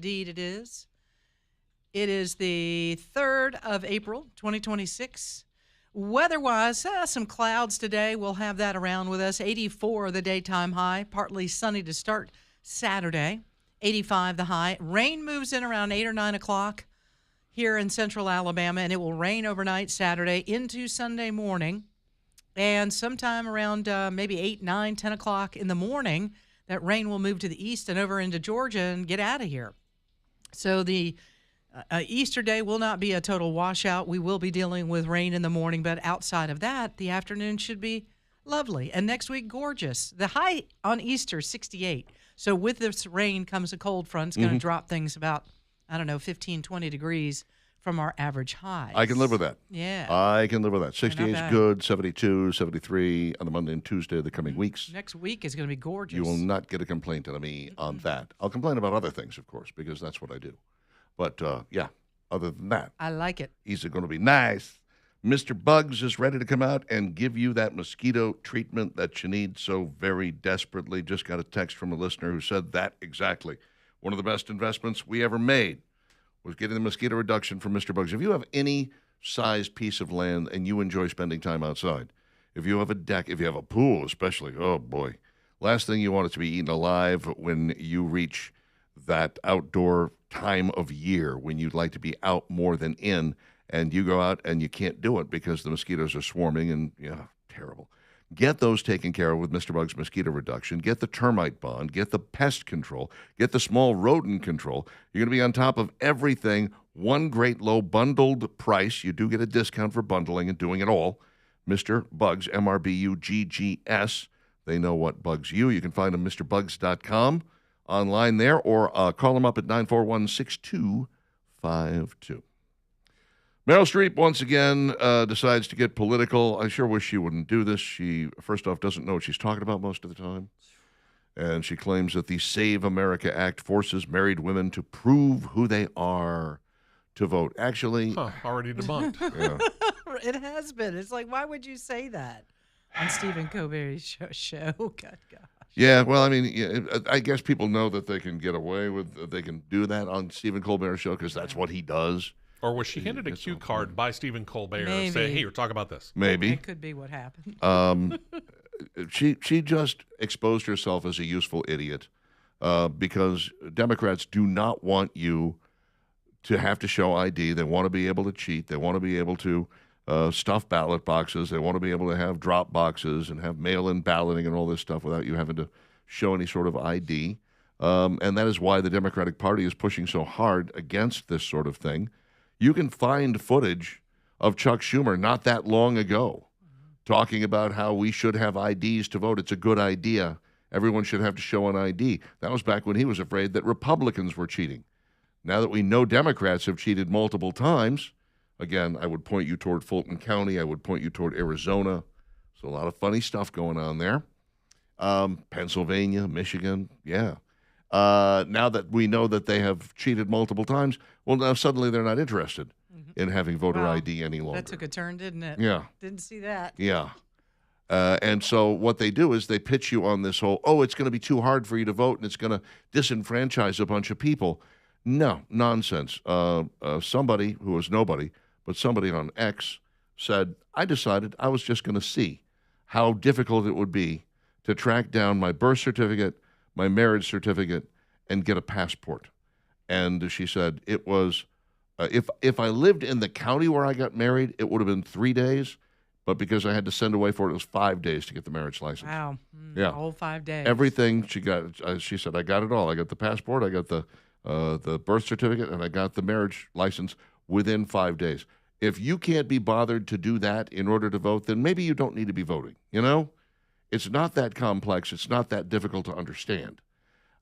indeed it is. It is the 3rd of April, 2026. Weather-wise, some clouds today. We'll have that around with us. 84 the daytime high, partly sunny to start Saturday. 85 the high. Rain moves in around 8 or 9 o'clock here in central Alabama, and it will rain overnight Saturday into Sunday morning. And sometime around maybe 8, 9, 10 o'clock in the morning, that rain will move to the east and over into Georgia and get out of here. So the Easter day will not be a total washout. We will be dealing with rain in the morning, but outside of that, the afternoon should be lovely. And next week, gorgeous. The high on Easter, 68. So with this rain comes a cold front. It's going to drop things about, 15, 20 degrees from our average high. I can live with that. Yeah. I can live with that. 68 is bad. good, 72, 73 on the Monday and Tuesday of the coming weeks. Next week is going to be gorgeous. You will not get a complaint out of me on that. I'll complain about other things, of course, because that's what I do. But, other than that, I like it. he's going to be nice. Mr. Bugs is ready to come out and give you that mosquito treatment that you need so very desperately. Just got a text from a listener who said that exactly. One of the best investments we ever made was getting the mosquito reduction from Mr. Bugs. If you have any size piece of land and you enjoy spending time outside, if you have a deck, if you have a pool especially, oh boy, last thing you want is to be eaten alive when you reach that outdoor time of year when you'd like to be out more than in, and you go out and you can't do it because the mosquitoes are swarming and, terrible. Get those taken care of with Mr. Bug's Mosquito Reduction. Get the termite bond. Get the pest control. Get the small rodent control. You're going to be on top of everything. One great low bundled price. You do get a discount for bundling and doing it all. Mr. Bugs, MRBUGGS. They know what bugs you. You can find them at MrBugs.com online there, or call them up at 941-6252. Meryl Streep, once again, decides to get political. I sure wish she wouldn't do this. She, first off, doesn't know what she's talking about most of the time. And she claims that the Save America Act forces married women to prove who they are to vote. Actually... already debunked. Yeah. It has been. It's like, why would you say that on Stephen Colbert's show? God, gosh. Yeah, well, I mean, I guess people know that they can get away with, they can do that on Stephen Colbert's show because that's what he does. Or was she handed a cue card by Stephen Colbert Maybe. saying, hey, talk about this? Maybe. That could be what happened. She just exposed herself as a useful idiot because Democrats do not want you to have to show ID. They want to be able to cheat. They want to be able to stuff ballot boxes. They want to be able to have drop boxes and have mail-in balloting and all this stuff without you having to show any sort of ID. And that is why the Democratic Party is pushing so hard against this sort of thing. You can find footage of Chuck Schumer not that long ago talking about how we should have IDs to vote. It's a good idea. Everyone should have to show an ID. That was back when he was afraid that Republicans were cheating. Now that we know Democrats have cheated multiple times, again, I would point you toward Fulton County. I would point you toward Arizona. So a lot of funny stuff going on there. Pennsylvania, Michigan, yeah. Now that we know that they have cheated multiple times, well, now suddenly they're not interested in having voter ID any longer. That took a turn, didn't it? Yeah. Didn't see that. Yeah. And so what they do is they pitch you on this whole, it's going to be too hard for you to vote and it's going to disenfranchise a bunch of people. No, nonsense. Somebody who was nobody, but somebody on X said, I decided I was just going to see how difficult it would be to track down my birth certificate, my marriage certificate, and get a passport. And she said it was, if I lived in the county where I got married, it would have been 3 days. But because I had to send away for it, it was 5 days to get the marriage license. Wow. Yeah. A whole 5 days. Everything she got, she said, I got it all. I got the passport, I got the birth certificate, and I got the marriage license within 5 days. If you can't be bothered to do that in order to vote, then maybe you don't need to be voting. You know? It's not that complex. It's not that difficult to understand.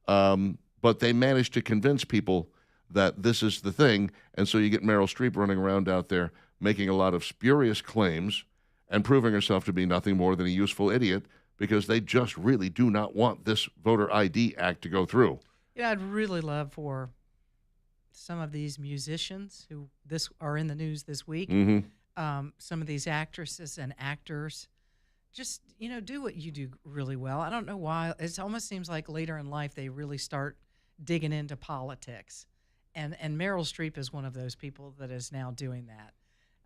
But they managed to convince people that this is the thing, and so you get Meryl Streep running around out there making a lot of spurious claims and proving herself to be nothing more than a useful idiot because they just really do not want this voter ID act to go through. Yeah, I'd really love for some of these musicians who are in the news this week, some of these actresses and actors, just, do what you do really well. I don't know why. It almost seems like later in life they really start digging into politics. and Meryl Streep is one of those people that is now doing that.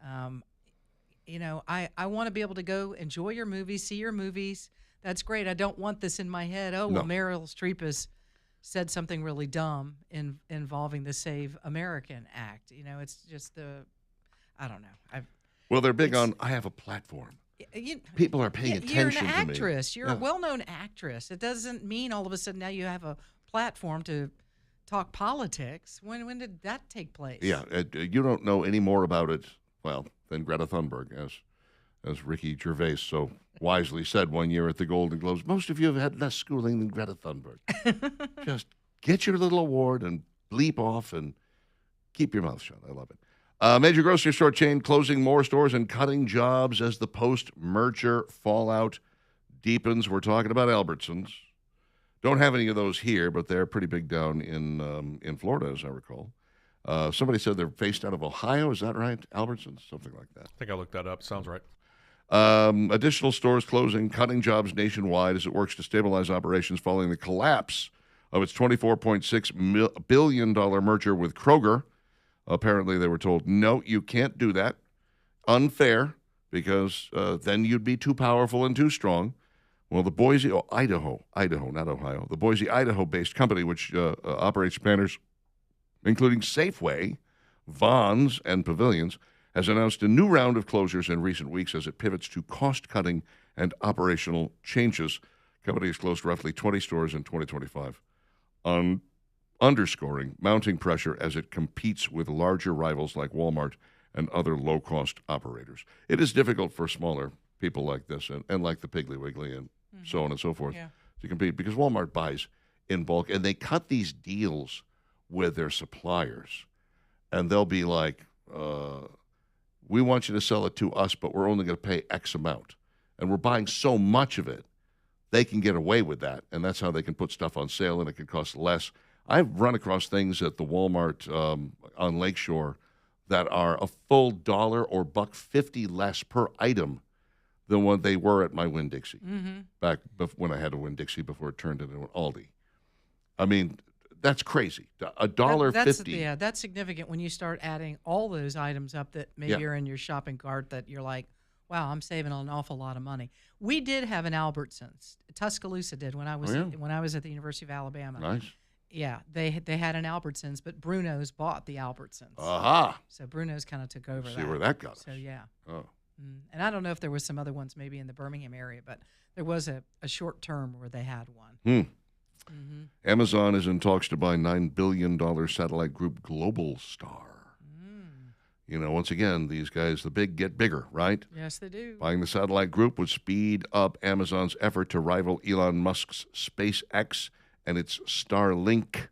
I want to be able to go enjoy your movies, see your movies. That's great. I don't want this in my head. Oh, well, No. Meryl Streep has said something really dumb involving the Save American Act. It's just I don't know. Well, they're big on, I have a platform. People are paying attention You're an to me. actress. You're Yeah. a well-known actress. It doesn't mean all of a sudden now you have a platform to talk politics. When did that take place? Yeah, you don't know any more about it, well, than Greta Thunberg, as Ricky Gervais so wisely said one year at the Golden Globes. Most of you have had less schooling than Greta Thunberg. Just get your little award and bleep off and keep your mouth shut. I love it. Major grocery store chain closing more stores and cutting jobs as the post-merger fallout deepens. We're talking about Albertsons. Don't have any of those here, but they're pretty big down in Florida, as I recall. Somebody said they're based out of Ohio. Is that right? Albertsons, something like that. I think I looked that up. Sounds right. Additional stores closing, cutting jobs nationwide as it works to stabilize operations following the collapse of its $24.6 billion merger with Kroger. Apparently, they were told, no, you can't do that. Unfair, because then you'd be too powerful and too strong. Well, the Boise, Idaho, not Ohio, the Boise, Idaho-based company, which operates banners including Safeway, Vons, and Pavilions, has announced a new round of closures in recent weeks as it pivots to cost-cutting and operational changes. The company has closed roughly 20 stores in 2025, underscoring mounting pressure as it competes with larger rivals like Walmart and other low-cost operators. It is difficult for smaller people like this and like the Piggly Wiggly and so on and so forth to compete because Walmart buys in bulk, and they cut these deals with their suppliers. And they'll be like, we want you to sell it to us, but we're only going to pay X amount. And we're buying so much of it, they can get away with that. And that's how they can put stuff on sale, and it can cost less. I've run across things at the Walmart on Lakeshore that are a full $1 or $1.50 less per item than what they were at my Winn-Dixie back when I had a Winn-Dixie before it turned into an Aldi. I mean, that's crazy. $1.50. That's significant when you start adding all those items up that maybe are in your shopping cart that you're like, wow, I'm saving an awful lot of money. We did have an Albertsons. Tuscaloosa did when I was at the University of Alabama. Nice. Yeah, they had an Albertsons, but Bruno's bought the Albertsons. Aha. So Bruno's kind of took over See where that got us. So yeah. Oh. And I don't know if there was some other ones maybe in the Birmingham area, but there was a short term where they had one. Amazon is in talks to buy $9 billion satellite group Globalstar. You know, once again, these guys, the big get bigger, right? Yes, they do. Buying the satellite group would speed up Amazon's effort to rival Elon Musk's SpaceX and its Starlink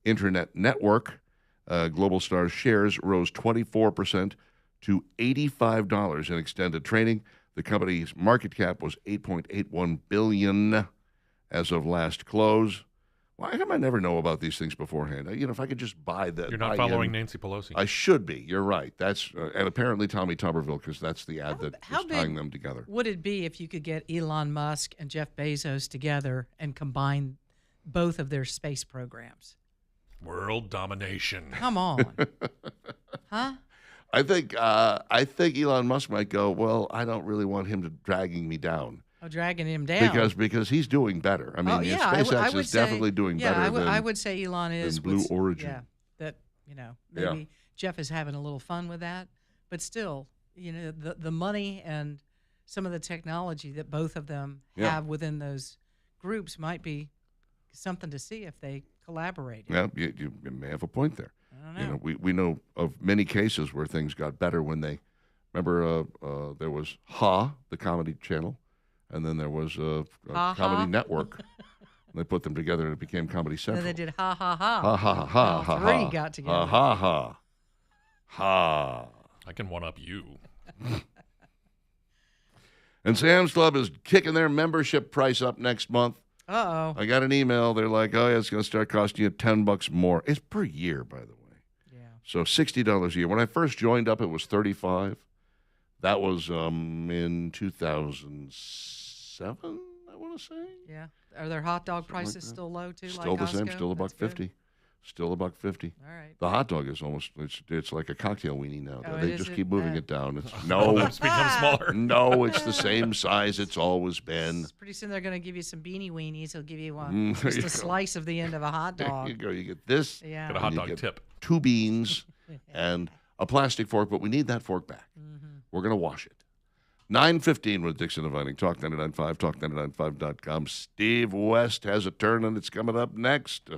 internet network. Globalstar's shares rose 24% to $85 in extended trading. The company's market cap was $8.81 billion as of last close. Why come I never know about these things beforehand? You know, if I could just buy the... You're not following Nancy Pelosi. I should be. You're right. That's and apparently Tommy Tuberville, because that's the ad that is tying them together. Would it be if you could get Elon Musk and Jeff Bezos together and combine both of their space programs? World domination. Come on. Huh? I think Elon Musk might go, well, I don't really want him dragging me down. Oh, dragging him down. Because he's doing better. I mean, SpaceX is definitely doing better than I would say Elon is. Blue Origin. Yeah, that, maybe Jeff is having a little fun with that. But still, the money and some of the technology that both of them have within those groups might be something to see if they collaborate. Yeah, you may have a point there. I don't know. We know of many cases where things got better when they, remember there was the comedy channel, and then there was a comedy network. They put them together and it became Comedy Central. And then they did ha ha ha. Ha ha ha ha. Three got together. Ha ha ha. Ha. I can one up you. And Sam's Club is kicking their membership price up next month. Uh-oh. I got an email. They're like, oh, yeah, it's going to start costing you $10 more. It's per year, by the way. Yeah. So $60 a year. When I first joined up, it was $35. That was in 2007, I want to say. Yeah. Are their hot dog Something like prices that. still low, too? Still like the same, Costco? still That's $1.50. good. Still $1.50. All right. The hot dog is almost, it's like a cocktail weenie now. Oh, They is just it? keep moving it down. It's, Oh, no, that's become smaller. no, it's the same size it's always been. Pretty soon they're going to give you some beanie weenies. He'll give you There just you a go. slice of the end of a hot There dog. you go. You get this, Yeah. Get a hot And you dog get tip. 2 beans, and a plastic fork, but we need that fork back. We're going to wash it. 9:15 with Dixon and Vining. Talk 99.5, talk995.com. Steve West has a turn, and it's coming up next.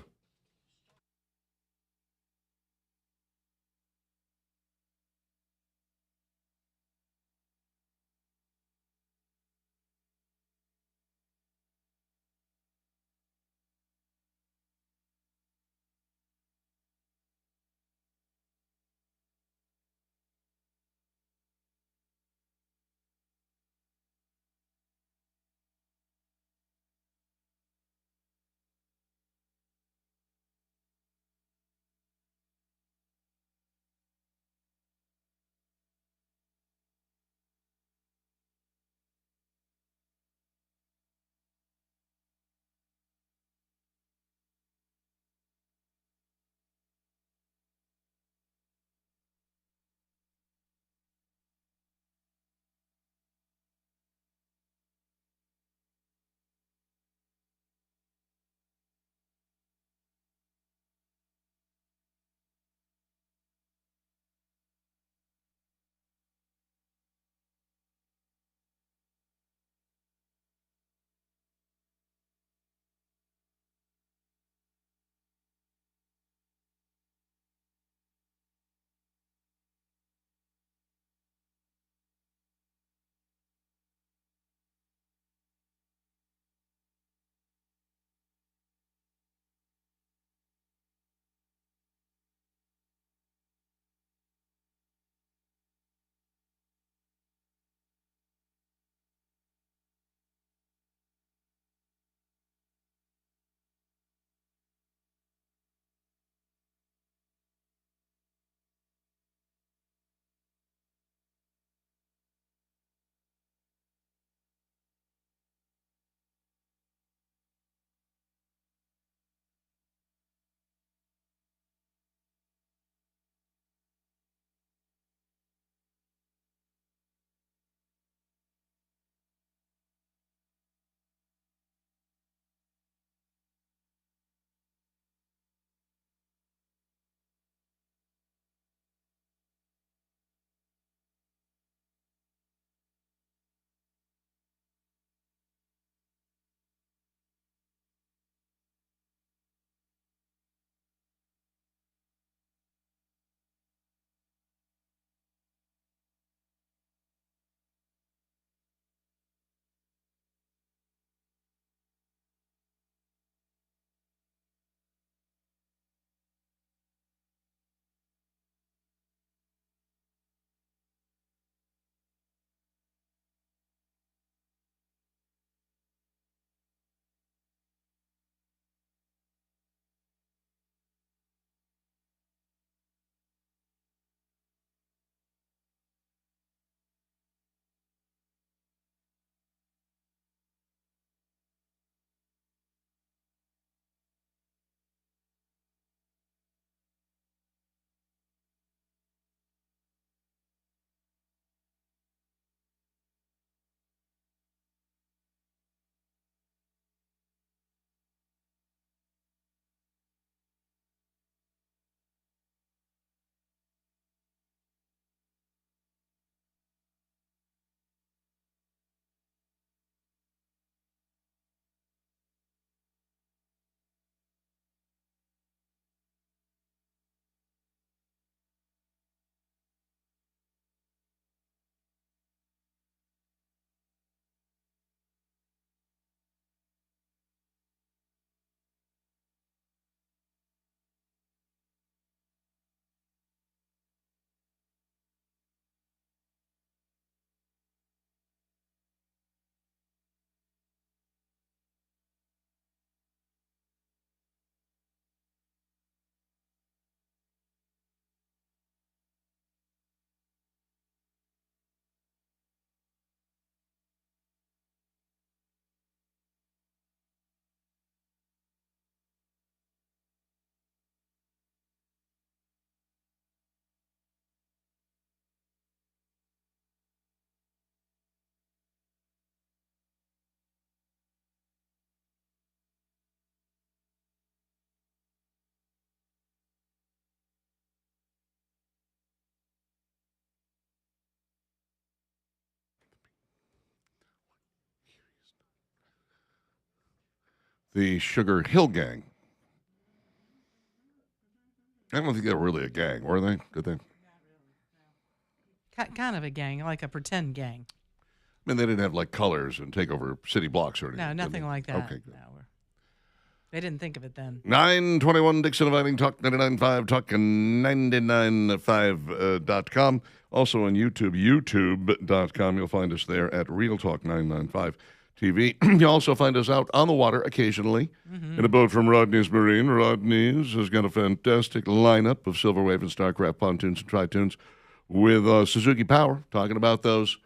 the Sugar Hill Gang. I don't think they were really a gang, were they? Did they? Kind of a gang, like a pretend gang. I mean, they didn't have like colors and take over city blocks or anything. No, nothing like that. Okay, good. No, they didn't think of it then. 921 Dixon Dividing Talk 99.5, Talk and 99.5.com. Also on YouTube, youtube.com. You'll find us there at Real Talk 995 TV. You'll also find us out on the water occasionally in a boat from Rodney's Marine. Rodney's has got a fantastic lineup of Silver Wave and Starcraft pontoons and tri-toons with Suzuki Power, talking about those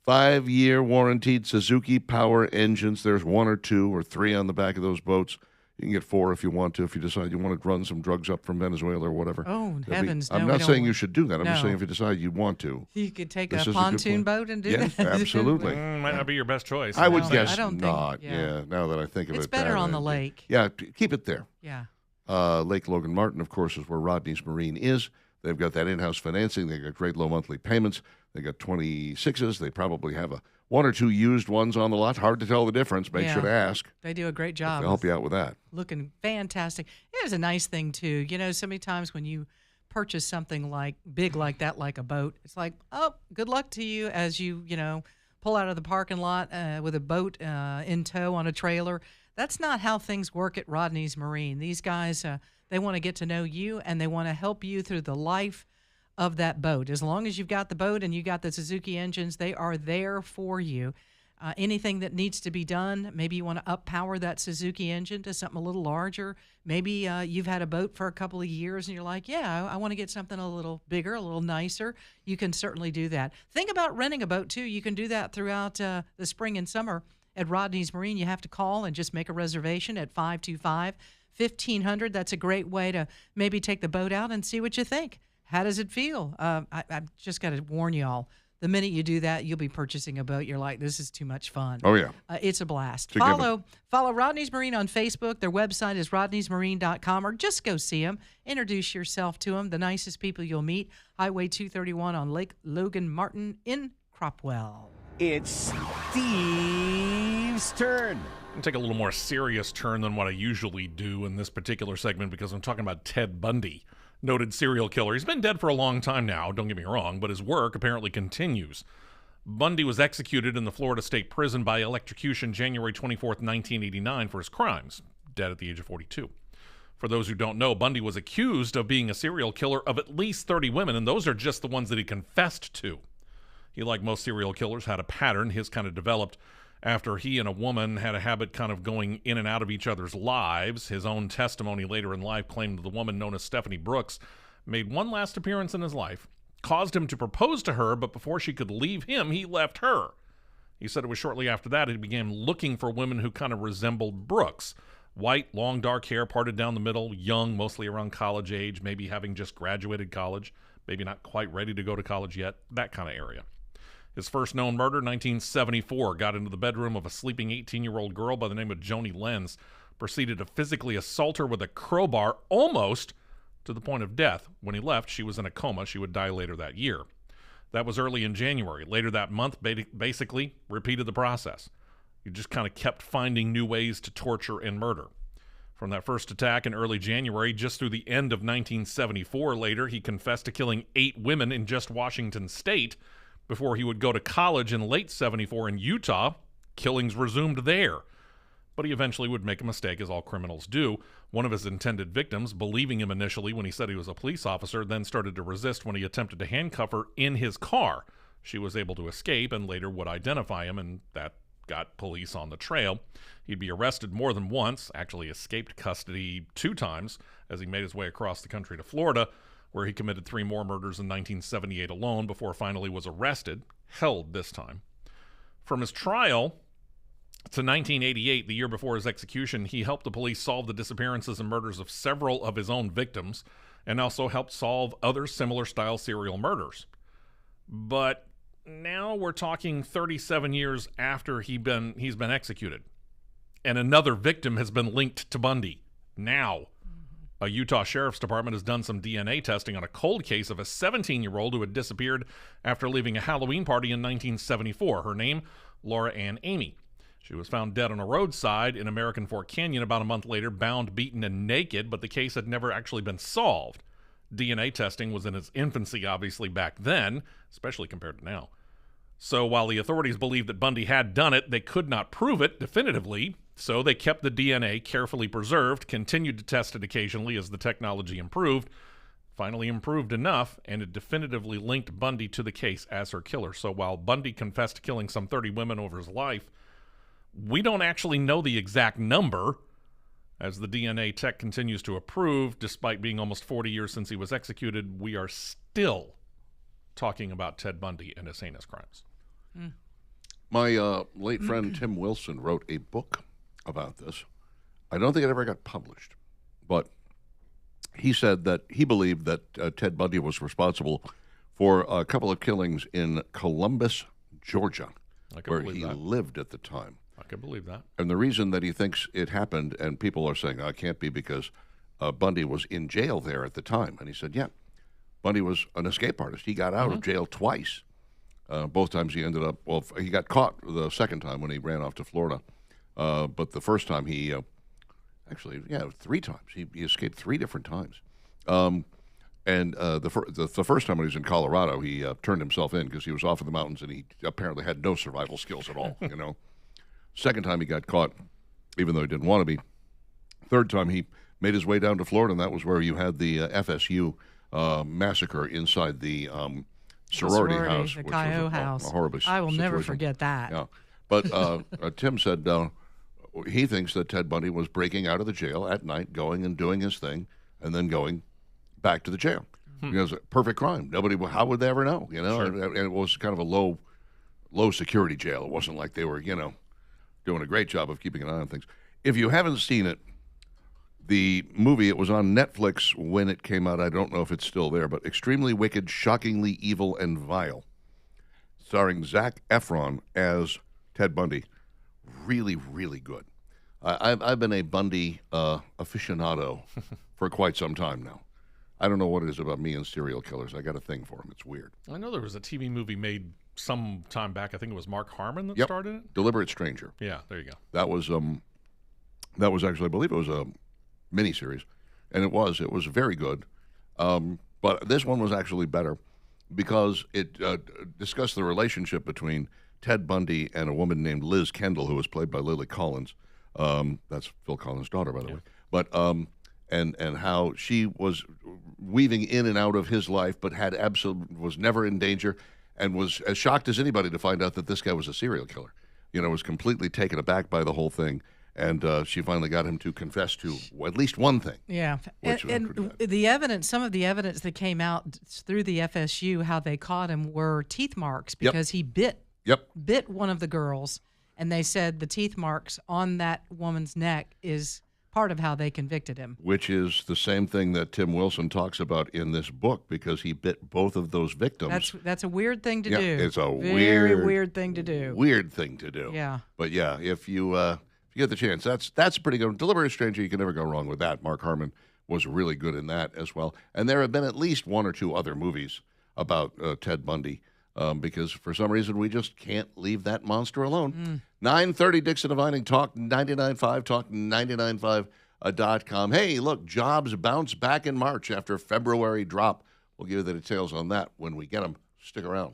5-year warranted Suzuki Power engines. There's 1 or 2 or 3 on the back of those boats. You can get 4 if you want to, if you decide you want to run some drugs up from Venezuela or whatever. Oh, heavens, no. I'm we not don't saying want- you should do that. I'm just No. saying if you decide you want to. You could take This a is a good pontoon point. boat and do Yes, that. absolutely. Might not be your best choice. I would No, guess I don't think- not. yeah. Yeah, now that I think of It's it. better that on the way. lake. Yeah, keep it there. Yeah. Lake Logan Martin, of course, is where Rodney's Marine is. They've got that in-house financing. They've got great low monthly payments. They got 26s. They probably have 1 or 2 used ones on the lot. Hard to tell the difference. Make sure to ask. They do a great job. They'll help you out with that. Looking fantastic. It was a nice thing too. You know, so many times when you purchase something like big like that, like a boat, it's like, oh, good luck to you as you pull out of the parking lot with a boat in tow on a trailer. That's not how things work at Rodney's Marine. These guys, they want to get to know you and they want to help you through the life of that boat. As long as you've got the boat and you got the Suzuki engines, they are there for you. Anything that needs to be done, maybe you want to up-power that Suzuki engine to something a little larger. Maybe you've had a boat for a couple of years and you're like, yeah, I want to get something a little bigger, a little nicer. You can certainly do that. Think about renting a boat, too. You can do that throughout the spring and summer at Rodney's Marine. You have to call and just make a reservation at 525-1500. That's a great way to maybe take the boat out and see what you think. How does it feel? I've just got to warn y'all. The minute you do that, you'll be purchasing a boat. You're like, this is too much fun. Oh, yeah. It's a blast. It's a given. Follow Rodney's Marine on Facebook. Their website is rodneysmarine.com, or just go see them. Introduce yourself to them. The nicest people you'll meet. Highway 231 on Lake Logan Martin in Cropwell. It's Steve's turn. I'm take a little more serious turn than what I usually do in this particular segment because I'm talking about Ted Bundy, noted serial killer. He's been dead for a long time now, don't get me wrong, but his work apparently continues. Bundy was executed in the Florida State Prison by electrocution January 24th, 1989 for his crimes, dead at the age of 42. For those who don't know, Bundy was accused of being a serial killer of at least 30 women, and those are just the ones that he confessed to. He, like most serial killers, had a pattern. His kind of developed after he and a woman had a habit kind of going in and out of each other's lives. His own testimony later in life claimed that the woman known as Stephanie Brooks made one last appearance in his life, caused him to propose to her, but before she could leave him, he left her. He said it was shortly after that he began looking for women who kind of resembled Brooks. White, long, dark hair, parted down the middle, young, mostly around college age, maybe having just graduated college, maybe not quite ready to go to college yet, that kind of area. His first known murder, 1974, got into the bedroom of a sleeping 18-year-old girl by the name of Joni Lenz, proceeded to physically assault her with a crowbar almost to the point of death. When he left, she was in a coma. She would die later that year. That was early in January. Later that month, basically repeated the process. He just kind of kept finding new ways to torture and murder. From that first attack in early January, just through the end of 1974, later, he confessed to killing 8 women in just Washington State. Before he would go to college in late 74 in Utah, killings resumed there. But he eventually would make a mistake, as all criminals do. One of his intended victims, believing him initially when he said he was a police officer, then started to resist when he attempted to handcuff her in his car. She was able to escape and later would identify him, and that got police on the trail. He'd be arrested more than once, actually escaped custody 2 times as he made his way across the country to Florida, where he committed 3 more murders in 1978 alone before finally was arrested, held this time. From his trial to 1988, the year before his execution, he helped the police solve the disappearances and murders of several of his own victims and also helped solve other similar style serial murders. But now we're talking 37 years after he's been executed, and another victim has been linked to Bundy. Now, a Utah Sheriff's Department has done some DNA testing on a cold case of a 17-year-old who had disappeared after leaving a Halloween party in 1974. Her name, Laura Ann Amy. She was found dead on a roadside in American Fork Canyon about a month later, bound, beaten, and naked, but the case had never actually been solved. DNA testing was in its infancy, obviously, back then, especially compared to now. So while the authorities believed that Bundy had done it, they could not prove it definitively, so they kept the DNA carefully preserved, continued to test it occasionally as the technology improved, finally improved enough, and it definitively linked Bundy to the case as her killer. So while Bundy confessed to killing some 30 women over his life, we don't actually know the exact number. As the DNA tech continues to improve, despite being almost 40 years since he was executed, we are still talking about Ted Bundy and his heinous crimes. My late friend Tim Wilson wrote a book about this. I don't think it ever got published, but he said that he believed that Ted Bundy was responsible for a couple of killings in Columbus, Georgia, where he lived at the time. I can believe that. And the reason that he thinks it happened, and people are saying, it can't be because Bundy was in jail there at the time. And he said, yeah, Bundy was an escape artist. He got out of jail twice. Both times he ended up, he got caught the second time when he ran off to Florida. But the first time he, three times. He escaped three different times. And the first time when he was in Colorado, he turned himself in because he was off in the mountains and he apparently had no survival skills at all, you know. Second time he got caught, even though he didn't want to be. Third time he made his way down to Florida, and that was where you had the FSU massacre inside the sorority house. The Caillou house. A horrible I will never situation. forget that. Yeah. But Tim said he thinks that Ted Bundy was breaking out of the jail at night, going and doing his thing, and then going back to the jail. It was a perfect crime. How would they ever know? You know, Sure. and it was kind of a low security jail. It wasn't like they were, doing a great job of keeping an eye on things. If you haven't seen it, the movie, it was on Netflix when it came out. I don't know if it's still there, but Extremely Wicked, Shockingly Evil, and Vile, starring Zac Efron as Ted Bundy. Really, really good. I've been a Bundy aficionado for quite some time now. I don't know what it is about me and serial killers. I got a thing for them. It's weird. I know there was a TV movie made some time back. I think it was Mark Harmon that started it. Deliberate Stranger. Yeah, there you go. That was actually, I believe it was a miniseries, and it was very good. But this one was actually better because it discussed the relationship between Ted Bundy and a woman named Liz Kendall, who was played by Lily Collins. That's Phil Collins' daughter, by the way. But and how she was weaving in and out of his life, but was never in danger, and was as shocked as anybody to find out that this guy was a serial killer. Was completely taken aback by the whole thing, and she finally got him to confess to at least one thing. Yeah, and the evidence, some of the evidence that came out through the FSU, how they caught him, were teeth marks because he bit one of the girls, and they said the teeth marks on that woman's neck is part of how they convicted him. Which is the same thing that Tim Wilson talks about in this book, because he bit both of those victims. That's a weird thing to do. It's a very weird thing to do. Weird thing to do. Yeah. But yeah, if you get the chance, that's pretty good. Deliberate Stranger, you can never go wrong with that. Mark Harmon was really good in that as well. And there have been at least one or two other movies about Ted Bundy. Because for some reason we just can't leave that monster alone. 9:30 Dixon and Vining, Talk 99.5, Talk995.com. Hey, look, jobs bounce back in March after February drop. We'll give you the details on that when we get them. Stick around.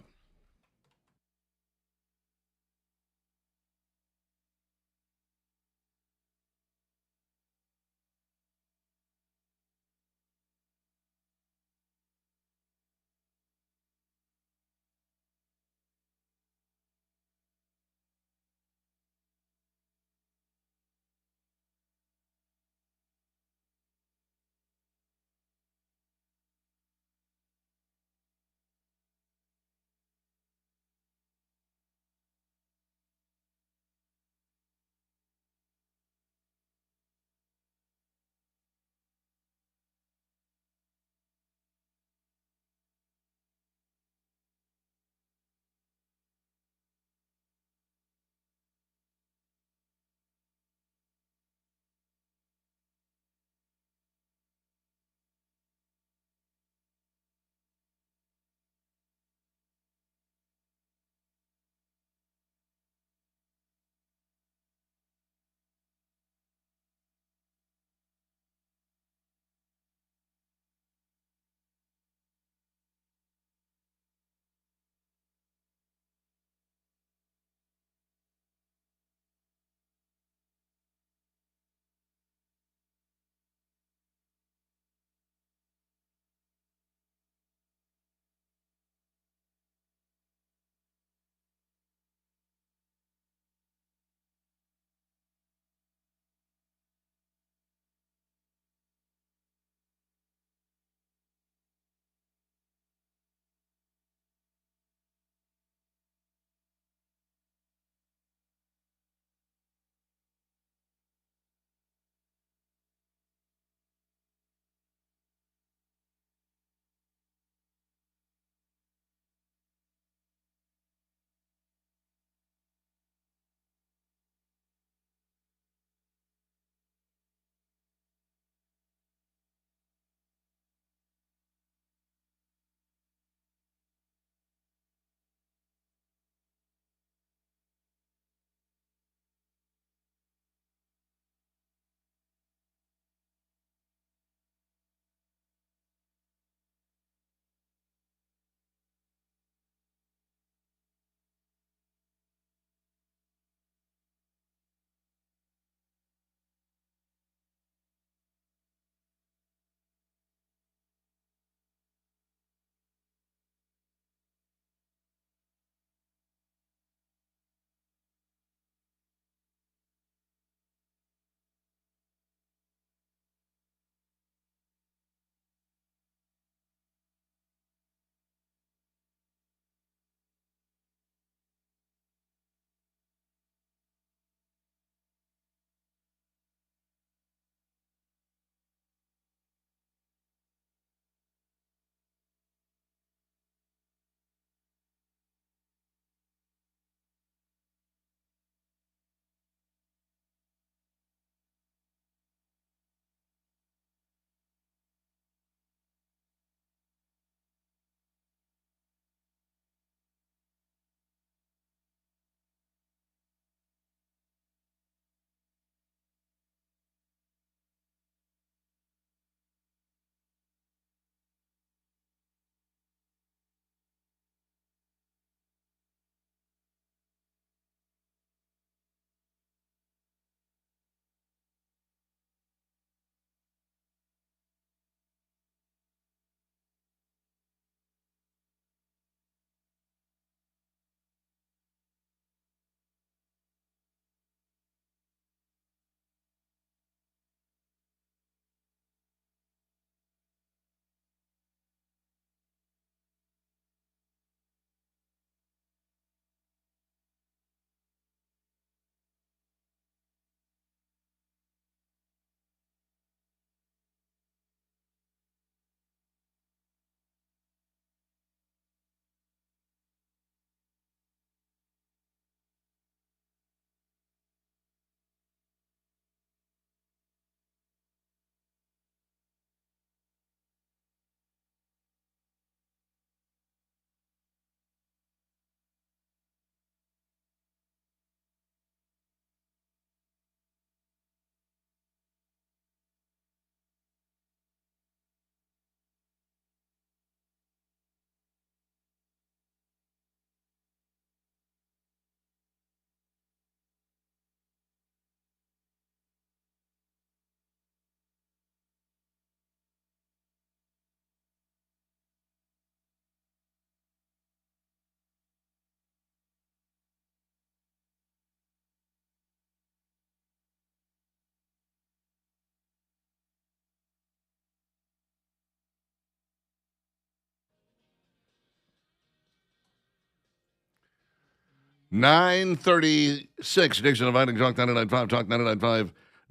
9:36. Dixon inviting Talk 99.5,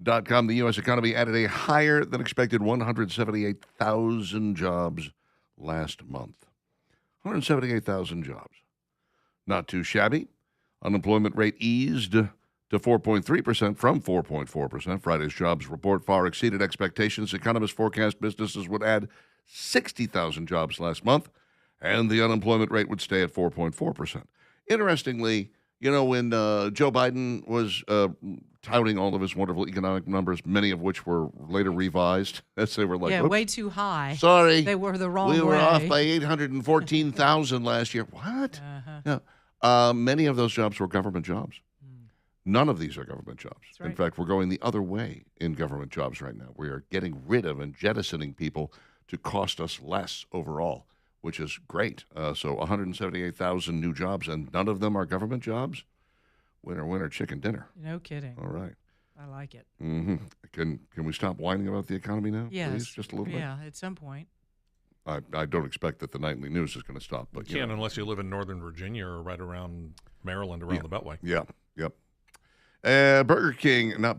talk995.com. The U.S. economy added a higher than expected 178,000 jobs last month. 178,000 jobs. Not too shabby. Unemployment rate eased to 4.3% from 4.4%. Friday's jobs report far exceeded expectations. Economists forecast businesses would add 60,000 jobs last month, and the unemployment rate would stay at 4.4%. Interestingly, when Joe Biden was touting all of his wonderful economic numbers, many of which were later revised, as they were like, way too high. Sorry. They were the wrong way. We were off by 814,000 last year. What? Yeah. Many of those jobs were government jobs. None of these are government jobs. Right. In fact, we're going the other way in government jobs right now. We are getting rid of and jettisoning people to cost us less overall, which is great. So 178,000 new jobs, and none of them are government jobs? Winner, winner, chicken dinner. No kidding. All right. I like it. Mm-hmm. Can we stop whining about the economy now? Yes. Please? Just a little bit? Yeah, at some point. I don't expect that the nightly news is going to stop. But You can't unless you live in Northern Virginia or right around Maryland, around the Beltway. Yeah, yep. Not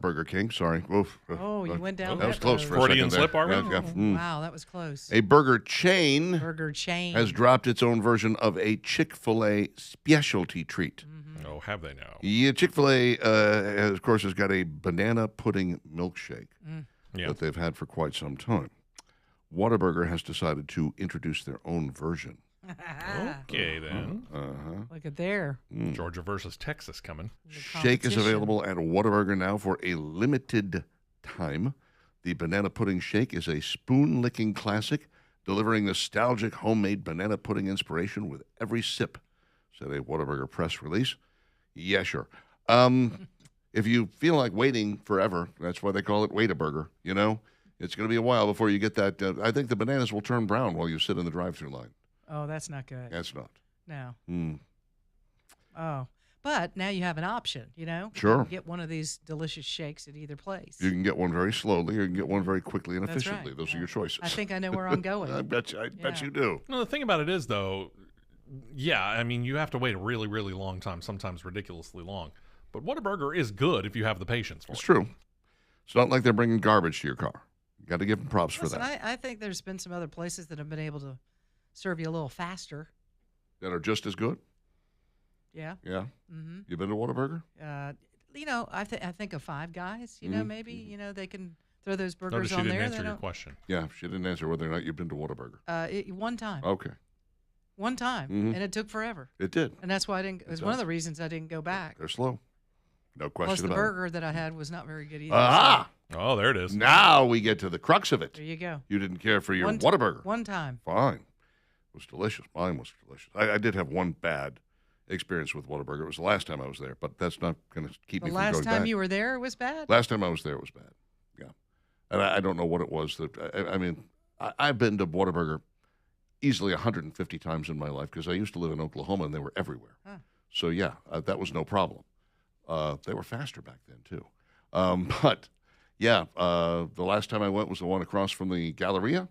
Burger King, sorry. Oof. Oh, you went down that was that close road. for a Freudian second there. slip, are we? Yeah, yeah. Wow, that was close. A burger chain Burger chain. has dropped its own version of a Chick-fil-A specialty treat. Oh, have they now? Yeah, Chick-fil-A, of course, has got a banana pudding milkshake Yeah. that they've had for quite some time. Whataburger has decided to introduce their own version. Okay, then. Look at there. Georgia versus Texas coming. The Shake is competition. available at Whataburger now for a limited time. The banana pudding shake is a spoon-licking classic, delivering nostalgic homemade banana pudding inspiration with every sip, said a Whataburger press release. Yeah, sure. If you feel like waiting forever, that's why they call it Wait-a-Burger, It's going to be a while before you get that. I think the bananas will turn brown while you sit in the drive-thru line. Oh, that's not good. That's not. No. Mm. Oh. But now you have an option, Sure. You can get one of these delicious shakes at either place. You can get one very slowly or you can get one very quickly and That's efficiently. right. Those are Yeah. your choices. I think I know where I'm going. I bet Yeah. you do. No, the thing about it is, though, you have to wait a really, really long time, sometimes ridiculously long. But Whataburger is good if you have the patience for It's it. true. It's not like they're bringing garbage to your car. You got to give them props Listen, for that. I think there's been some other places that have been able to serve you a little faster. That are just as good. Yeah. Yeah. Mm-hmm. You been to Whataburger? I think of Five Guys. Maybe they can throw those Notice burgers she on didn't there. answer They your don't- question. Yeah. She didn't answer whether or not you've been to Whataburger. One time. Okay. One time, Mhm. and it took forever. It did. And that's why I didn't. It was one of the reasons I didn't go back. They're slow. No question Plus, the about burger that I had was not very good it. either. Aha! Oh, there it is. Now we get to the crux of so it. there you go. You didn't care for your One Whataburger. One time. Fine. It was delicious. Mine was delicious. I did have one bad experience with Whataburger. It was the last time I was there, but that's not going to keep The me from last going time back. you were there, it was bad. Last time I was there, it was bad. Yeah. And I don't know what it was. I've been to Whataburger easily 150 times in my life because I used to live in Oklahoma and they were everywhere. Huh. So, yeah, that was no problem. They were faster back then, too. But, yeah, the last time I went was the one across from the Galleria,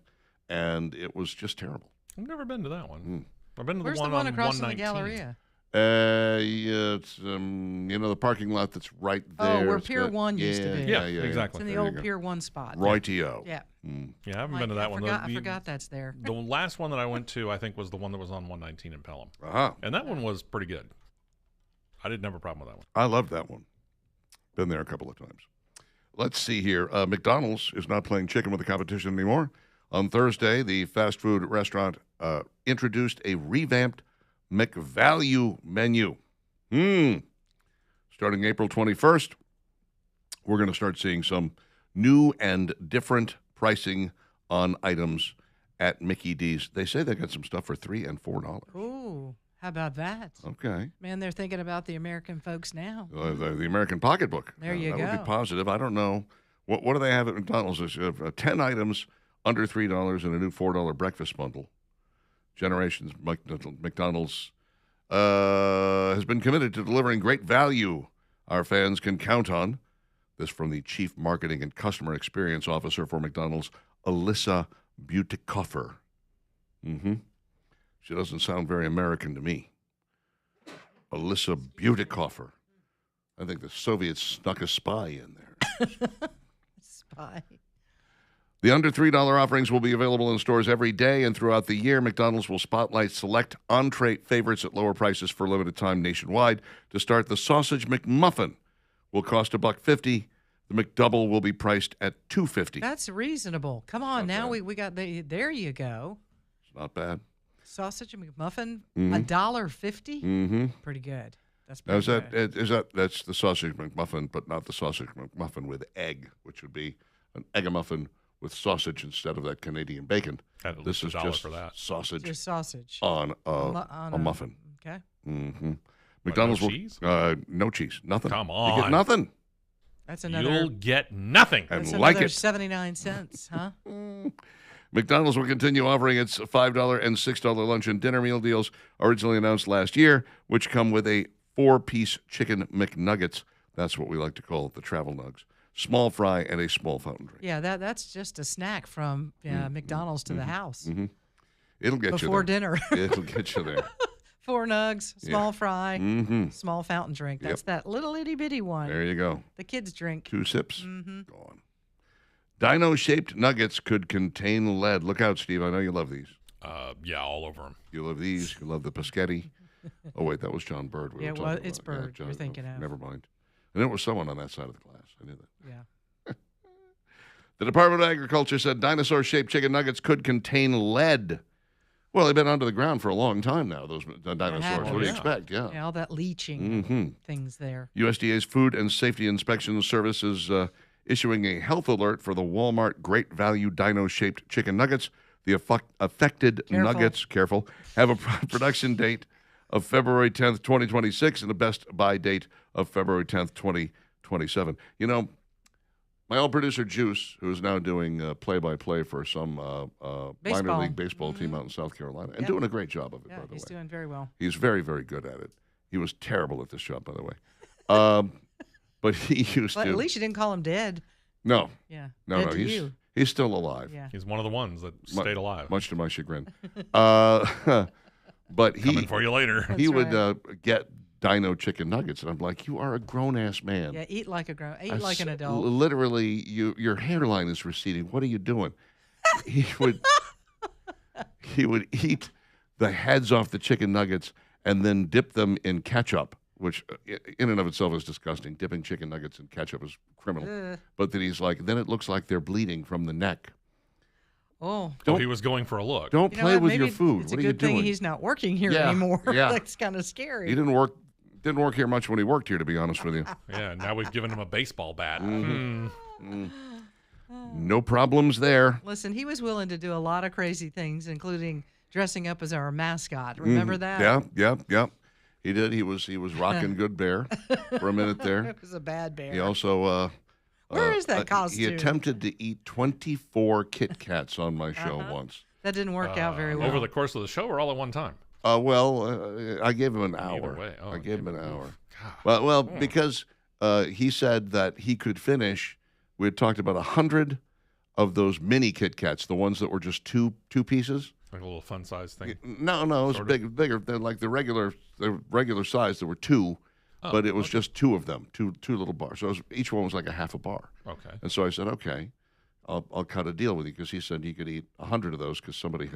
and it was just terrible. I've never been to that one. I've been to Where's the one the one on across from the 119. Galleria? Yeah, it's the parking lot that's right there. Oh, where It's Pier got- 1 used to be. Yeah, It's exactly. in the There you old go. Pier 1 spot. Righty-o. Yeah. Yeah, I haven't Like, been to that one. I forgot that's there. The last one that I went to, I think, was the one that was on 119 in Pelham. Uh-huh. And that one was pretty good. I didn't have a problem with that one. I loved that one. Been there a couple of times. Let's see here. McDonald's is not playing chicken with the competition anymore. On Thursday, the fast food restaurant introduced a revamped McValue menu. Starting April 21st, we're going to start seeing some new and different pricing on items at Mickey D's. They say they got some stuff for $3 and $4. Ooh, how about that? Okay. Man, they're thinking about the American folks now. The American pocketbook. There you that would go. be positive. I don't know. What do they have at McDonald's? There's 10 items under $3 and a new $4 breakfast bundle. Generations McDonald's has been committed to delivering great value our fans can count on. This from the Chief Marketing and Customer Experience Officer for McDonald's, Alyssa Butikoffer. She doesn't sound very American to me. Alyssa Butikoffer. I think the Soviets snuck a spy in there. Spy. The under $3 offerings will be available in stores every day and throughout the year. McDonald's will spotlight select entree favorites at lower prices for a limited time nationwide. To start, the Sausage McMuffin will cost $1.50. The McDouble will be priced at $2.50. That's reasonable. Come on, Not now bad. we got there you go. It's not bad. Sausage and McMuffin, Mhm. $1.50? Mm-hmm. Pretty good. That's Now, pretty good. that's the Sausage McMuffin, but not the Sausage McMuffin with egg, which would be an egg-a-muffin with sausage instead of that Canadian bacon. At least This is $1 just for that. sausage Just sausage. on On a muffin. Okay. Mm-hmm. What, McDonald's no will cheese? no cheese, nothing. Come You on. get nothing. That's another. You'll get nothing. And That's like another it. 79 cents, huh? McDonald's will continue offering its $5 and $6 lunch and dinner meal deals originally announced last year, which come with a 4-piece chicken McNuggets. That's what we like to call the travel nugs. Small fry and a small fountain drink. Yeah, that's just a snack from McDonald's to the house It'll get before you there. dinner. It'll get you there. 4 nugs, small fry, Mm-hmm. small fountain drink. That's that little itty bitty one. There you go. The kids drink. 2 sips. Mm-hmm. Gone. Dino-shaped nuggets could contain lead. Look out, Steve. I know you love these. Yeah, all over them. You love these. You love the Paschetti. Oh, wait, that was John Bird. Yeah, were well, talking it's about. Yeah, Bird you're thinking of. Never mind. And there was someone on that side of the class. I knew that. Yeah. The Department of Agriculture said dinosaur-shaped chicken nuggets could contain lead. Well, they've been under the ground for a long time now, those dinosaurs. have. What do you Yeah. expect? Yeah. Yeah, all that leaching Mm-hmm. things there. USDA's Food and Safety Inspection Service is issuing a health alert for the Walmart Great Value Dino-shaped chicken nuggets. The affected Careful. nuggets, have a production date of February 10th, 2026, and a best buy date of February 10th, 2027. You know, my old producer, Juice, who is now doing play-by-play for some minor Baseball. league baseball team out in South Carolina, and Yep. doing a great job of it, Yeah, by the he's way. doing very well. He's very, very good at it. He was terrible at this job, by the way. But he used But to. at least you didn't call him dead. No, Yeah. no, dead no. to He's you. he's still alive, Yeah. He's one of the ones that stayed alive. much to my chagrin. But Coming for you later. he That's would right. get dino chicken nuggets, and I'm like, you are a grown ass man. Yeah, eat like I like an s- adult. Literally, your hairline is receding. What are you doing? he would eat the heads off the chicken nuggets and then dip them in ketchup, which in and of itself is disgusting. Dipping chicken nuggets in ketchup is criminal. Ugh. But then he's like, then it looks like they're bleeding from the neck. Oh. Oh, he was going for a look. Don't You know play what? with Maybe your food. It's What a are you good thing doing? he's not working here Yeah, anymore. yeah. That's kind of scary. He didn't work here much when he worked here, to be honest with you. Yeah, now we've given him a baseball bat. Mm-hmm. No problems there. Listen, he was willing to do a lot of crazy things, including dressing up as our mascot. Remember that? Yeah. He did. He was rocking Good Bear for a minute there. It was a bad bear. He also Where is that He costume? attempted to eat 24 Kit Kats on my show once. That didn't work out very well. Over the course of the show or all at one time? I gave him an hour. way. Oh, I gave him an hour. God. Well, because he said that he could finish. We had talked about 100 of those mini Kit Kats, the ones that were just two pieces. Like a little fun size thing. No, it was Sort of. bigger. They're like the regular size. There were two, but it was just two of them, two little bars. So each one was like a half a bar. Okay. And so I said, okay, I'll cut a deal with you, because he said he could eat 100 of those because somebody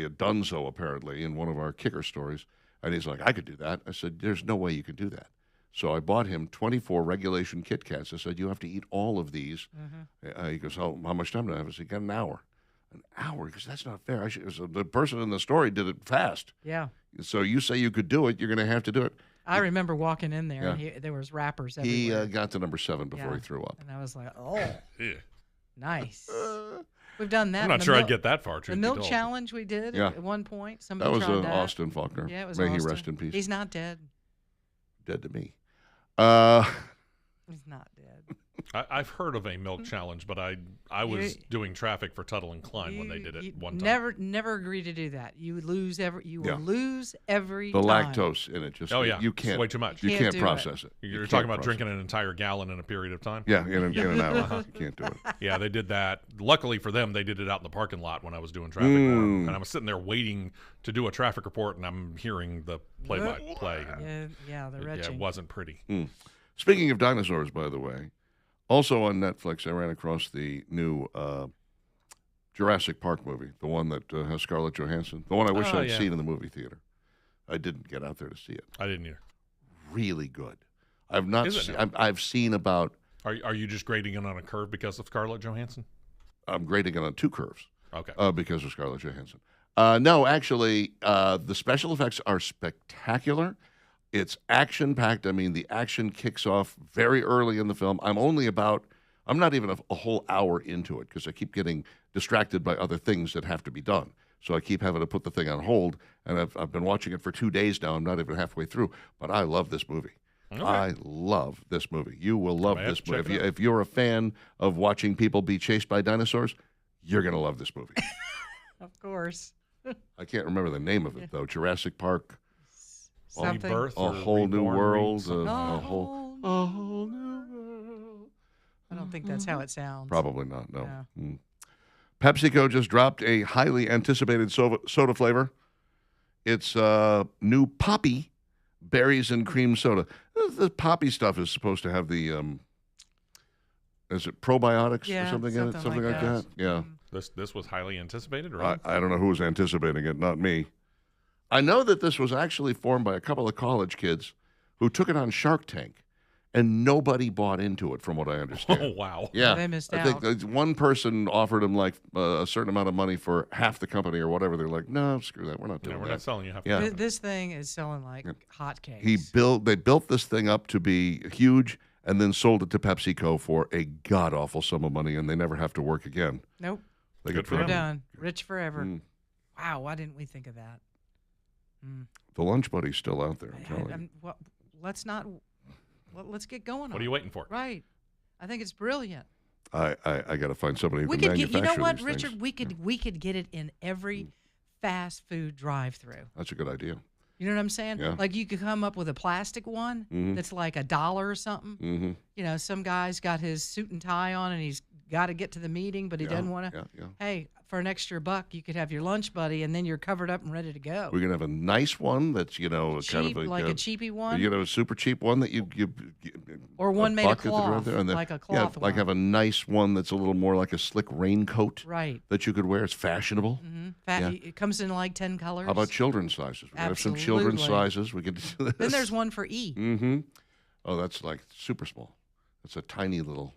had done so apparently in one of our kicker stories. And he's like, I could do that. I said, there's no way you could do that. So I bought him 24 regulation Kit Kats. I said, you have to eat all of these. He goes, how much time do I have? I said, you got an hour. An hour? Because that's not fair. So the person in the story did it fast. Yeah. So you say you could do it, you're going to have to do it. I remember walking in there, and Yeah. there was wrappers He everywhere. got to number 7 before Yeah. he threw up. And I was like, oh, Yeah. nice. We've done that. I'm in not the sure I'd milk- get that far, truth The be milk told. challenge we did Yeah. at one point. That Somebody was tried that. Austin Faulkner. Yeah, it was May he Austin. rest in peace. He's not dead. Dead to me. He's not dead. I've heard of a milk challenge, but I was doing traffic for Tuttle and Klein when they did it one time. Never agree to do that. You lose every. You Yeah. will lose every The time. lactose in it just Oh, yeah. you It's can't way too much. You Can't can't do process it. You're You talking can't about process drinking an entire gallon in a period of time? it. Yeah, in an hour. You can't do it. Yeah, they did that. Luckily for them, they did it out in the parking lot when I was doing traffic for them. And I was sitting there waiting to do a traffic report, and I'm hearing the play-by-play. Yeah, the Yeah, retching. it wasn't pretty. Speaking of dinosaurs, by the way, also on Netflix, I ran across the new Jurassic Park movie, the one that has Scarlett Johansson, the one I wish Oh, I'd yeah. seen in the movie theater. I didn't get out there to see it. I didn't either. Really good. I've not. Is it Se- now? I've seen about. Are you just grading it on a curve because of Scarlett Johansson? I'm grading it on 2 curves Okay. because of Scarlett Johansson. No, actually, the special effects are spectacular. It's action-packed. I mean, the action kicks off very early in the film. I'm not even a whole hour into it because I keep getting distracted by other things that have to be done. So I keep having to put the thing on hold, and I've been watching it for 2 days now. I'm not even halfway through, but I love this movie. Okay. I love this movie. You will love I have this to movie. check it out. If you're a fan of watching people be chased by dinosaurs, you're going to love this movie. Of course. I can't remember the name of it, though. Jurassic Park, Something. Rebirth A or Whole New Reborn, World, something A like that. whole new world. I don't think that's how it sounds. Probably not, no. Yeah. PepsiCo just dropped a highly anticipated soda flavor. It's new Poppy berries and cream soda. The Poppy stuff is supposed to have the, is it probiotics Yeah, or something in it? something Something like like that. that? Yeah. This was highly anticipated, I right? don't know who was anticipating it, not me. I know that this was actually formed by a couple of college kids who took it on Shark Tank, and nobody bought into it, from what I understand. Oh, wow. Yeah, They missed I think out. that one person offered them like a certain amount of money for half the company or whatever. They're like, no, screw that. We're not No, doing we're that. not selling you half Yeah. This thing is selling like hotcakes. They built this thing up to be huge and then sold it to PepsiCo for a god awful sum of money, and they never have to work again. Nope. They Good get for We're them. done. Rich forever. Mm. Wow. Why didn't we think of that? The Lunch Buddy's still out there. I'm telling you. Let's not. Let's get going. What on are you waiting for? Right. I think it's brilliant. I got to find somebody who We can could get. manufacture You know what, these Richard? things. We could get it in every fast food drive-through. That's a good idea. You know what I'm saying? Yeah. Like you could come up with a plastic one Mhm. that's like $1 or something. Mm-hmm. You know, some guy's got his suit and tie on and he's got to get to the meeting, but he doesn't want to. Yeah. Hey, for an extra $1, you could have your lunch buddy, and then you're covered up and ready to go. We're gonna have a nice one that's kind Cheap, of like a cheapy one, a super cheap one that you or one a made of buck at the cloth, drive-thru, and then, like a cloth like one. have a nice one that's a little more like a slick raincoat Right. that you could wear. It's fashionable. Yeah. It comes in like 10 colors. How about children's sizes? We have some children's Absolutely. sizes. We could do this. Then there's one for E. Mm-hmm. Oh, that's like super small. It's a tiny little.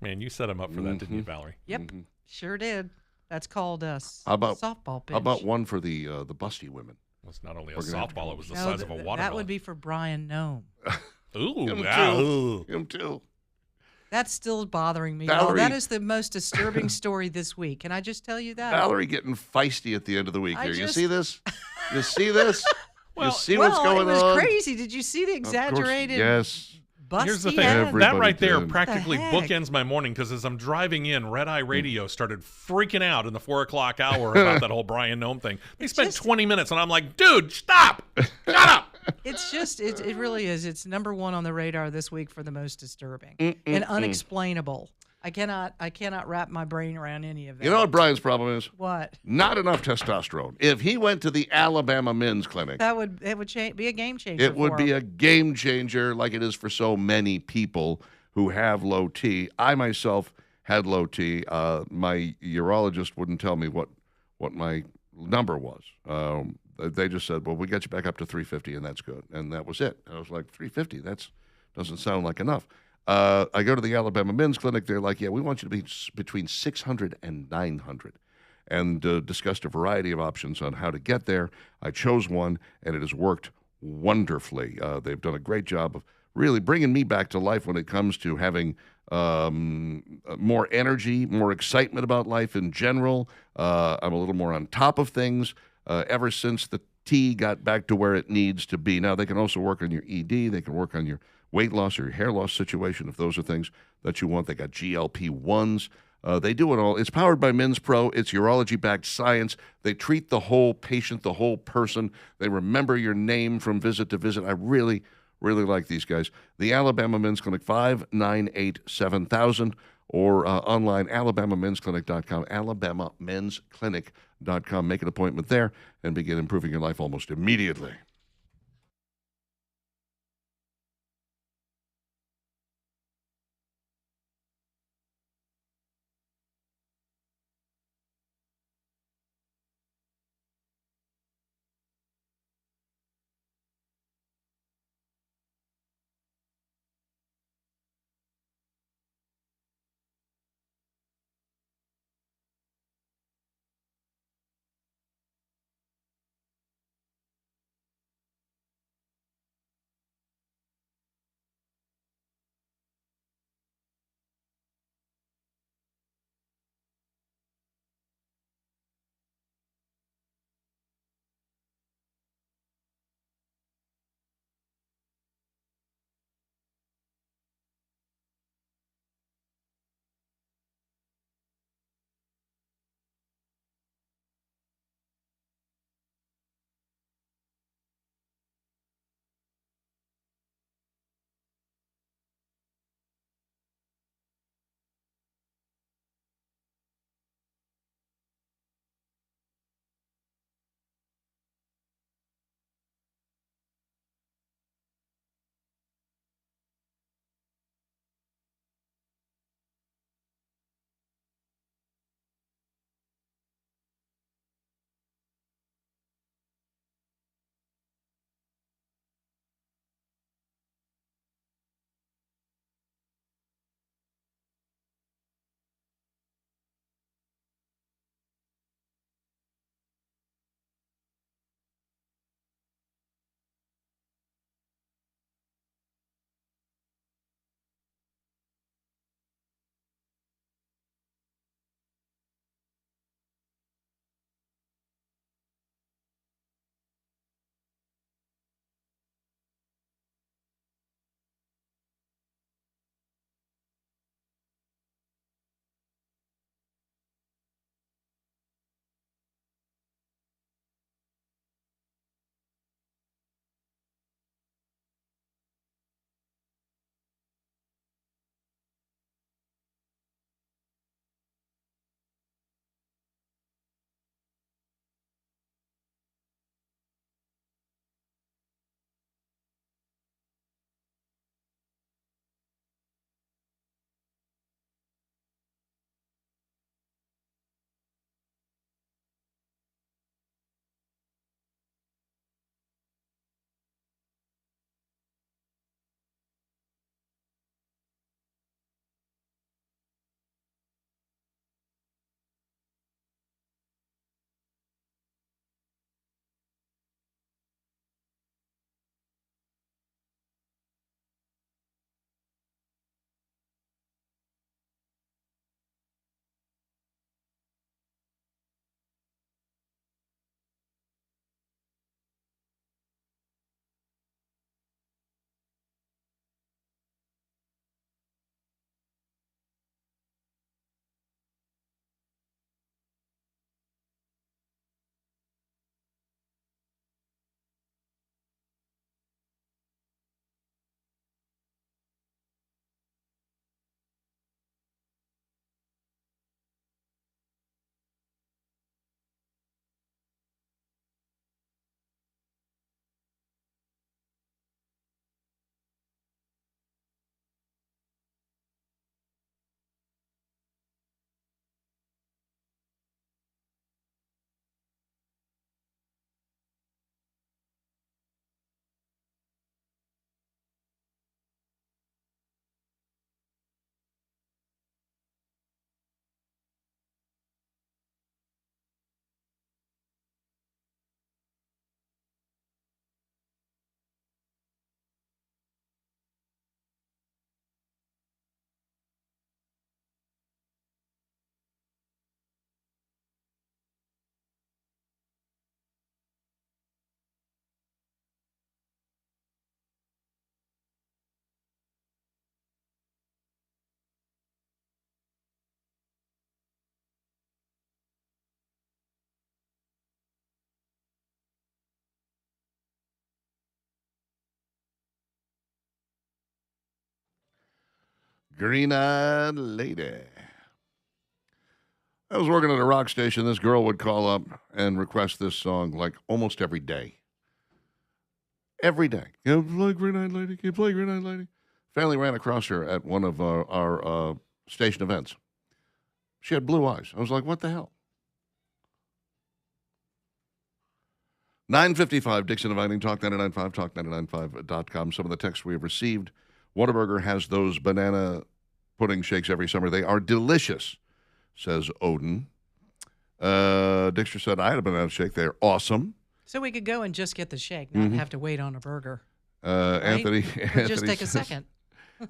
Man, you set him up for that, didn't you, Valerie? Yep, Mhm. sure did. That's called a How about- softball pitch. How about one for the busty women? It's not only a We're gonna have to softball, it was the No, size of a watermelon. that would be for Brian Nome. Ooh, Him wow. too. Ooh. Him too. That's still bothering me. y'all. Valerie- That is the most disturbing story this week. Can I just tell you that? Valerie getting feisty at the end of the week I here. You just- see this? You see this? Well, you see well, what's going it was on? crazy. Did you see the Of course, exaggerated yes. busty Here's the thing. head? Everybody That right there did. practically What the heck? bookends my morning because as I'm driving in, Red Eye Radio started freaking out in the 4 o'clock hour about that whole Brian Nome thing. They It's spent just- 20 minutes, and I'm like, dude, stop! Shut up! It's just, it really is. It's number one on the radar this week for the most disturbing and unexplainable. I cannot wrap my brain around any of that. You know what Brian's problem is? What? Not enough testosterone. If he went to the Alabama Men's Clinic, It would be a game changer. it would for be him. a game changer like it is for so many people who have low T. I myself had low T. My urologist wouldn't tell me what my number was. They just said, well, we got you back up to 350, and that's good. And that was it. I was like, 350? That doesn't sound like enough. I go to the Alabama Men's Clinic. They're like, yeah, we want you to be between 600 and 900. And discussed a variety of options on how to get there. I chose one, and it has worked wonderfully. They've done a great job of really bringing me back to life when it comes to having more energy, more excitement about life in general. I'm a little more on top of things ever since the T got back to where it needs to be. Now, they can also work on your ED. They can work on your weight loss or your hair loss situation, if those are things that you want. They got GLP-1s. They do it all. It's powered by Men's Pro. It's urology-backed science. They treat the whole patient, the whole person. They remember your name from visit to visit. I really like these guys. The Alabama Men's Clinic, 598-7000, or online, alabamamensclinic.com, alabamamensclinic.com. Make an appointment there and begin improving your life almost immediately. Green-eyed lady. I was working at a rock station. This girl would call up and request this song like almost every day. Every day. Can you play Green-eyed lady? Can you play Green-eyed lady? Family ran across her at one of our station events. She had blue eyes. I was like, what the hell? 9:55, Dixon Inviting, Talk 99.5, talk995.com. Some of the texts we have received. Whataburger has those banana pudding shakes every summer. They are delicious, says Odin. Dixter said, I had a banana shake. They're awesome. So we could go and just get the shake, not have to wait on a burger. Right? Anthony Just take a second.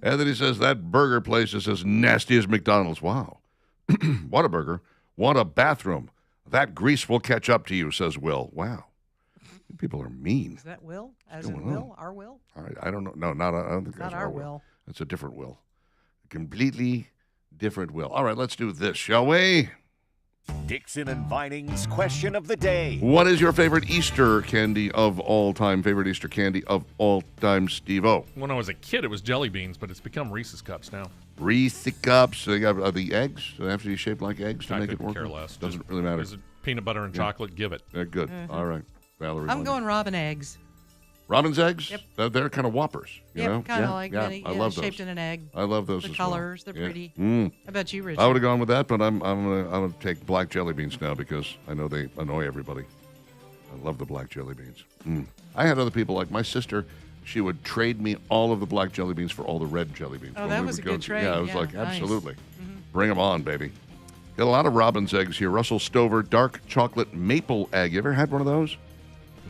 Anthony says, that burger place is as nasty as McDonald's. Wow. Whataburger, want a bathroom. That grease will catch up to you, says Will. Wow. People are mean. Is that Will? As in Will? Our Will? All right. I don't know. No, I don't think that's Not our Will. That's a different Will. A completely different Will. All right, let's do this, shall we? Dixon and Vining's question of the day. What is your favorite Easter candy of all time? Favorite Easter candy of all time, Steve-O? When I was a kid, it was jelly beans, but it's become Reese's Cups now. Reese's Cups. They got the eggs. Do they have to be shaped like eggs to I make it couldn't work? care less. Doesn't really matter. There's peanut butter and chocolate. Give it. They're good. All right. Valerie. I'm going Robin eggs. Robin's eggs? Yep. They're kind of Whoppers. You know? Kind of like yeah. many, I love those. shaped in an egg. I love those The as colors, well. they're pretty. Mm. How about you, Richard? I would have gone with that, but I'm gonna take black jelly beans now because I know they annoy everybody. I love the black jelly beans. Mm. I had other people like my sister. She would trade me all of the black jelly beans for all the red jelly beans. Oh, when that we was would a good trade. Yeah, I was Yeah, like, nice. absolutely. Bring them on, baby. Got a lot of Robin's eggs here. Russell Stover dark chocolate maple egg. You ever had one of those?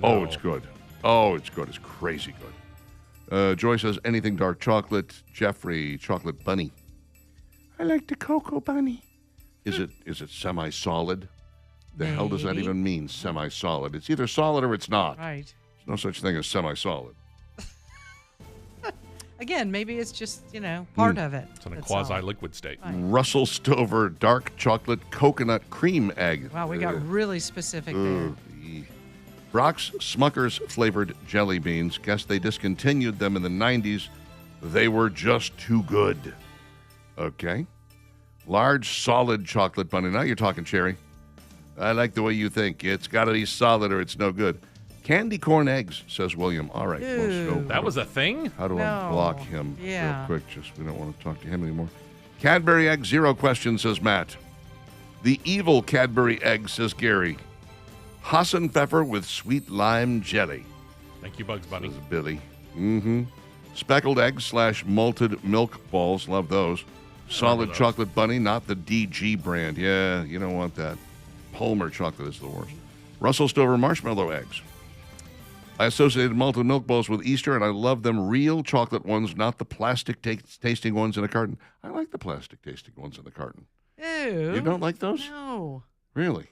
No. Oh, it's good. Oh, it's good. It's crazy good. Joy says anything dark chocolate. Jeffrey, chocolate bunny. I like the cocoa bunny. Is it semi-solid? The hell does that Maybe. even mean, semi-solid? It's either solid or it's not. Right. There's no such thing as semi-solid. Again, maybe it's just, part of it. It's in a That's all. quasi-liquid state. Right. Russell Stover dark chocolate coconut cream egg. Wow, we got really specific there. Brock's Smucker's flavored jelly beans. Guess they discontinued them in the 90s. They were just too good. Okay. Large solid chocolate bunny. Now you're talking, Cherry. I like the way you think. It's got to be solid or it's no good. Candy corn eggs, says William. All right. Ew. so That was a thing? how do I No. block him Yeah. real quick? Just we don't want to talk to him anymore. Cadbury egg, 0 question, says Matt. The evil Cadbury egg, says Gary. Hassenpfeffer with sweet lime jelly, Thank you, Bugs Bunny. says Billy. Mm-hmm. Speckled eggs / malted milk balls. Love those. Solid those. chocolate bunny, not the DG brand. Yeah, you don't want that. Palmer chocolate is the worst. Russell Stover marshmallow eggs. I associated malted milk balls with Easter, and I love them real chocolate ones, not the plastic tasting ones in a carton. I like the plastic tasting ones in the carton. Ew. You don't like those? No. Really?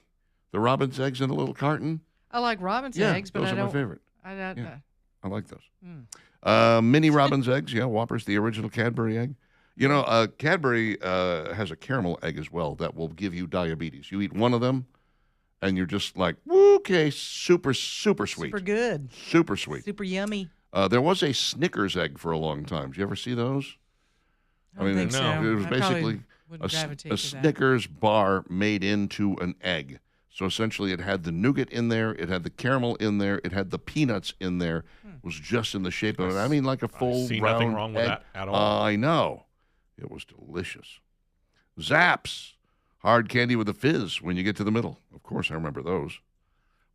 The Robin's eggs in a little carton? I like Robin's Yeah, eggs, but those I are don't. my favorite. Yeah. I like those. Mini Robin's eggs, yeah. Whopper's the original Cadbury egg. You know, Cadbury has a caramel egg as well that will give you diabetes. You eat one of them, and you're just like, okay, super, super sweet. Super good. Super sweet. Super yummy. There was a Snickers egg for a long time. Did you ever see those? I don't think no. so. It was I probably basically wouldn't gravitate a to that. Snickers bar made into an egg. So essentially, it had the nougat in there, it had the caramel in there, it had the peanuts in there. It was just in the shape of it. I mean, like a full see round nothing wrong with egg. that at all. I know. It was delicious. Zaps, hard candy with a fizz when you get to the middle. Of course, I remember those.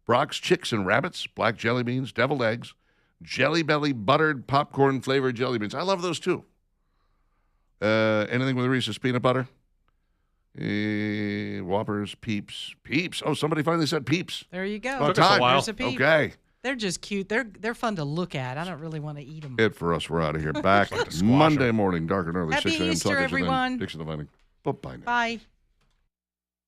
Brock's Chicks and Rabbits, black jelly beans, deviled eggs, Jelly Belly buttered popcorn flavored jelly beans. I love those too. Anything with Reese's peanut butter? Whoppers, Peeps. Peeps. Oh, somebody finally said Peeps. There you go. About time. while. There's a peep. Okay. They're just cute. They're fun to look at. I don't really want to eat them. It for us. We're out of here. Back Like to squash Monday 'em. morning, dark and early, Happy 6 a.m. Easter, Talking to them. everyone. Dixon the Vining. Bye-bye now. Bye.